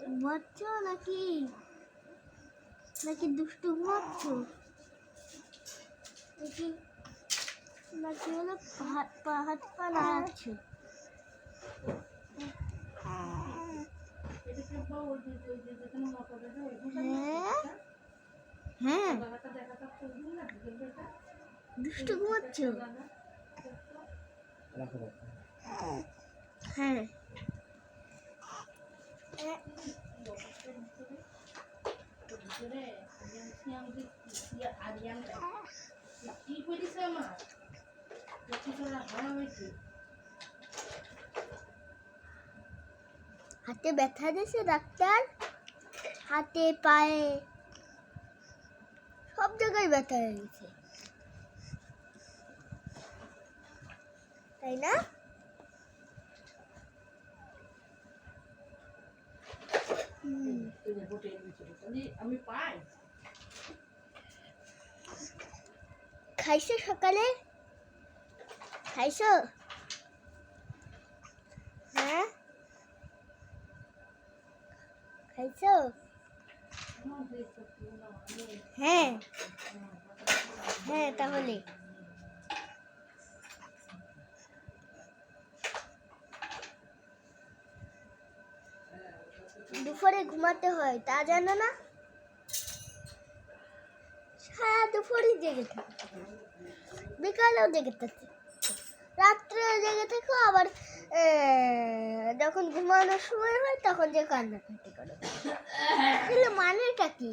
ঘুমাচ্ছো নাকি নাকি দুষ্টু ঘুমাচ্ছো নাকি নাকি হলো হাত পা নাড়াচ্ছো? হ্যাঁ হ্যাঁ দুষ্টু ঘুমাচ্ছো? হ্যাঁ হাতে ব্যথা দিয়েছে ডাক্তার? হাতে পায়ে সব জায়গায় ব্যথা হয়ে গেছে, তাই না? খাইছো সকালে? খাইছো? হ্যাঁ খাইছো? হ্যাঁ হ্যাঁ তাহলে দুপুরে ঘুমাতে হয় তা জানো না? সারা দুপুরই জেগে থাকো, বিকালেও জেগে থাকো, রাত্রেও জেগে থাকো, আবার যখন ঘুমানোর সময় হয় তখন যে কান্নাকাটি করো। তাহলে মানেটা কি?